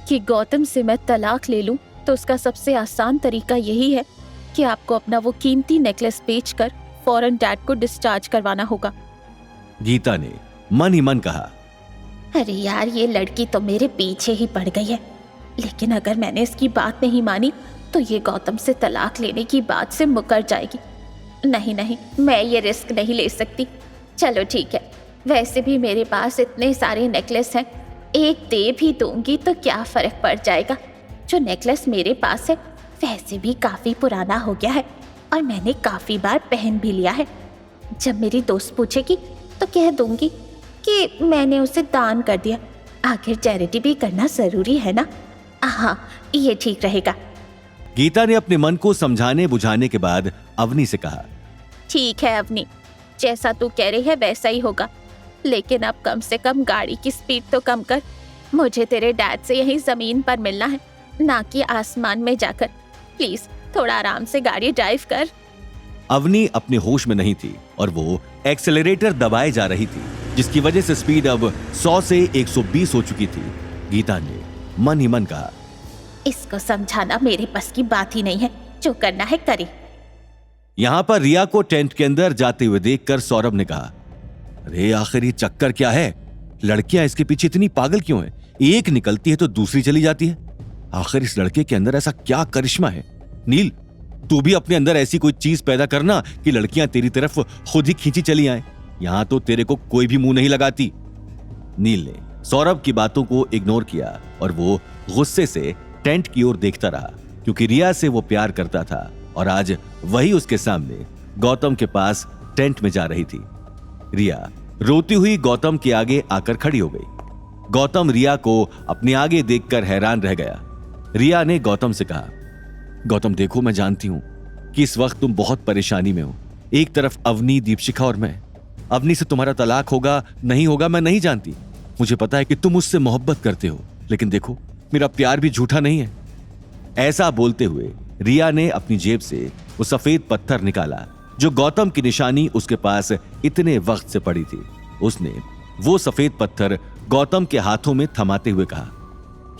कि गौतम से मैं तलाक ले लूं तो उसका सबसे आसान तरीका यही है कि आपको अपना वो कीमती नेकलेस बेचकर फौरन डैड को डिस्चार्ज करवाना होगा। गीता ने मन ही मन कहा, अरे यार, ये लड़की तो मेरे पीछे ही पड़ गई है। लेकिन अगर मैंने इसकी बात नहीं मानी तो ये गौतम से तलाक लेने की बात से मुकर जाएगी। नहीं, मैं ये रिस्क नहीं ले सकती। चलो ठीक है, वैसे भी मेरे पास इतने सारे नेकलेस हैं, एक दे भी दूंगी तो क्या फर्क पड़ जाएगा। जो नेकलेस मेरे पास है वैसे भी काफी पुराना हो गया है और मैंने काफी बार पहन भी लिया है। जब मेरी दोस्त पूछेगी तो कह दूंगी कि मैंने उसे दान कर दिया। आखिर चैरिटी भी करना जरूरी है ना। हाँ, ये ठीक रहेगा। गीता ने अपने मन को समझाने बुझाने के बाद अवनी से कहा, ठीक है अवनी, जैसा तू कह रही है वैसा ही होगा। लेकिन अब कम से कम गाड़ी की स्पीड तो कम कर। मुझे तेरे डैड से यहीं जमीन पर मिलना है, ना कि आसमान में जाकर। प्लीज थोड़ा आराम से गाड़ी ड्राइव कर। अवनी अपने होश में नहीं थी और वो एक्सेलरेटर दबाए जा रही थी, जिसकी वजह से स्पीड अब 100 से 120 हो चुकी थी। गीता ने मन ही मन कहा, इसको समझाना मेरे बस की बात ही नहीं है, जो करना है करे। यहां पर रिया को टेंट के अंदर जाते हुए देखकर सौरभ ने कहा, अरे आखिर ये चक्कर क्या है? लड़कियां इसके पीछे इतनी पागल क्यों हैं? एक निकलती है तो दूसरी चली जाती है। आखिर इस लड़के के अंदर ऐसा क्या करिश्मा है? नील, तू भी अपने अंदर ऐसी कोई चीज पैदा करना कि लड़कियां तेरी तरफ खुद ही खींची चली आए। यहां तो तेरे को कोई भी मुंह नहीं लगाती। नील ने सौरभ की बातों को इग्नोर किया और वो गुस्से से टेंट की ओर देखता रहा, क्योंकि रिया से वो प्यार करता था और आज वही उसके सामने गौतम के पास टेंट में जा रही थी। रिया रोती हुई गौतम के आगे आकर खड़ी हो गई। गौतम रिया को अपने आगे देखकर हैरान रह गया। रिया ने गौतम से कहा, गौतम देखो, मैं जानती हूं कि इस वक्त तुम बहुत परेशानी में हो। एक तरफ अवनी, दीपशिखा और मैं। अवनी से तुम्हारा तलाक होगा नहीं होगा मैं नहीं जानती। मुझे पता है कि तुम उससे मोहब्बत करते हो, लेकिन देखो मेरा प्यार भी झूठा नहीं है। ऐसा बोलते हुए रिया ने अपनी जेब से वो सफेद पत्थर निकाला जो गौतम की निशानी उसके पास इतने वक्त से पड़ी थी। उसने वो सफेद पत्थर गौतम के हाथों में थमाते हुए कहा,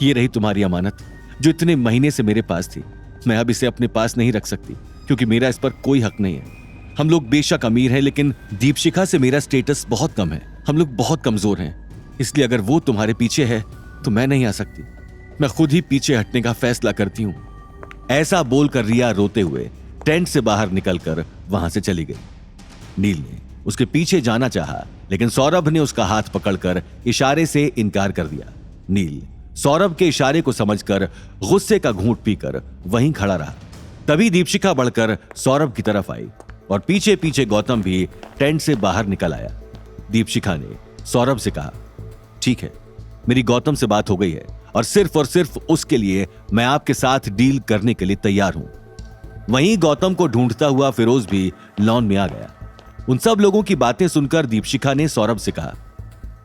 ये रही तुम्हारी अमानत जो इतने महीने से मेरे पास थी। मैं अब इसे अपने पास नहीं रख सकती क्योंकि मेरा इस पर कोई हक नहीं है। हम लोग बेशक अमीर हैं, लेकिन दीपशिखा से मेरा स्टेटस बहुत कम है। हम लोग बहुत कमजोर हैं, इसलिए अगर वो तुम्हारे पीछे है तो मैं नहीं आ सकती। मैं खुद ही पीछे हटने का फैसला करती हूँ। ऐसा बोलकर रिया रोते हुए टेंट से बाहर निकलकर वहां से चली गई। नील ने उसके पीछे जाना चाहा, लेकिन सौरभ ने उसका हाथ पकड़कर इशारे से इनकार कर दिया। नील सौरभ के इशारे को समझकर गुस्से का घूंट पीकर वहीं खड़ा रहा। तभी दीपशिखा बढ़कर सौरभ की तरफ आई और पीछे पीछे गौतम भी टेंट से बाहर निकल आया। दीपशिखा ने सौरभ से कहा, ठीक है, मेरी गौतम से बात हो गई है और सिर्फ उसके लिए मैं आपके साथ डील करने के लिए तैयार हूं। वहीं गौतम को ढूंढता हुआ फिरोज भी लॉन में आ गया। उन सब लोगों की बातें सुनकर दीपशिखा ने सौरभ से कहा,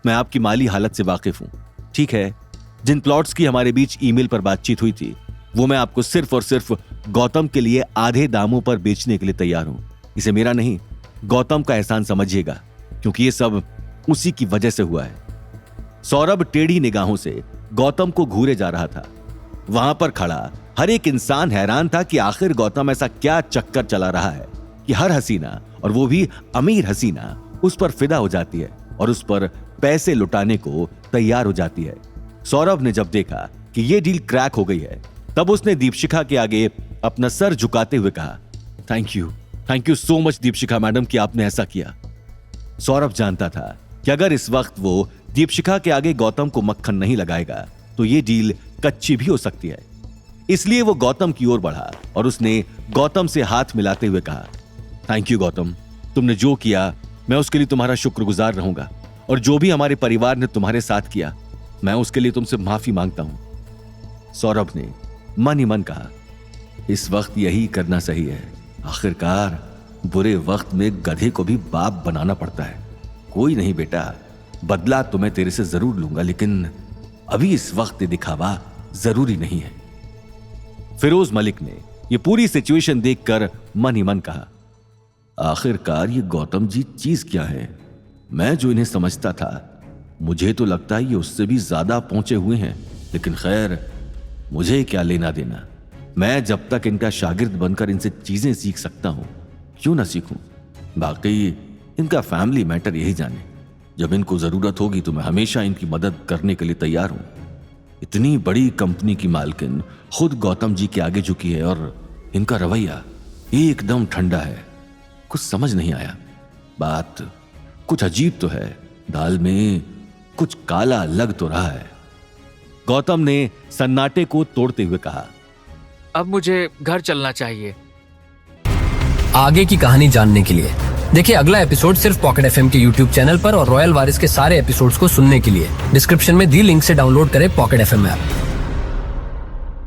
मैं आपकी माली हालत से वाकिफ हूं। ठीक है, जिन प्लॉट्स की हमारे बीच ईमेल पर बातचीत हुई थी वो मैं आपको सिर्फ गौतम के लिए आधे दामों पर बेचने के लिए तैयार हूं। इसे मेरा नहीं, गौतम का एहसान समझिएगा, क्योंकि ये सब उसी की वजह से हुआ है। सौरभ टेढ़ी निगाहों से गौतम को घूरे जा रहा था। वहां पर खड़ा हर एक इंसान हैरान था कि आखिर गौतम ऐसा क्या चक्कर चला रहा है कि हर हसीना, और वो भी अमीर हसीना, उस पर फिदा हो जाती है और उस पर पैसे लुटाने को तैयार हो जाती है। सौरभ ने जब देखा कि ये डील क्रैक हो गई है, तब उसने दीपशिखा के आगे अपना सर झुकाते हुए कहा, thank you so much Deepshikha madam कि आपने ऐसा किया। सौरभ जानता था कि अगर इस वक्त वो दीपशिखा के आगे गौतम को मक्खन नहीं लगाएगा तो ये डील कच्ची भी हो सकती है। इसलिए वो गौतम की ओर बढ़ा और उसने गौतम से हाथ मिलाते हुए कहा, थैंक यू गौतम, तुमने जो किया मैं उसके लिए तुम्हारा शुक्रगुजार रहूंगा, और जो भी हमारे परिवार ने तुम्हारे साथ किया मैं उसके लिए तुमसे माफी मांगता हूं। सौरभ ने मन ही मन कहा, इस वक्त यही करना सही है। आखिरकार बुरे वक्त में गधे को भी बाप बनाना पड़ता है। कोई नहीं बेटा, बदला तो मैं तेरे से जरूर लूंगा, लेकिन अभी इस वक्त दिखावा जरूरी नहीं है। फिरोज मलिक ने यह पूरी सिचुएशन देखकर मन ही मन कहा, आखिरकार ये गौतम जी चीज क्या है? मैं जो इन्हें समझता था, मुझे तो लगता है ये उससे भी ज्यादा पहुंचे हुए हैं। लेकिन खैर, मुझे क्या लेना देना। मैं जब तक इनका शागिर्द बनकर इनसे चीजें सीख सकता हूं, क्यों ना सीखूं। बाकी इनका फैमिली मैटर यही जाने। जब इनको जरूरत होगी तो मैं हमेशा इनकी मदद करने के लिए तैयार हूं। इतनी बड़ी कंपनी की मालकिन खुद गौतम जी के आगे झुकी है और इनका रवैया एकदम ठंडा है। कुछ समझ नहीं आया। बात कुछ अजीब तो है, दाल में कुछ काला लग तो रहा है। गौतम ने सन्नाटे को तोड़ते हुए कहा, अब मुझे घर चलना चाहिए। आगे की कहानी जानने के लिए देखिए अगला एपिसोड सिर्फ पॉकेट एफएम के यूट्यूब चैनल पर और रॉयल वारिस के सारे एपिसोड्स को सुनने के लिए डिस्क्रिप्शन में दी लिंक से डाउनलोड करें पॉकेट एफएम ऐप।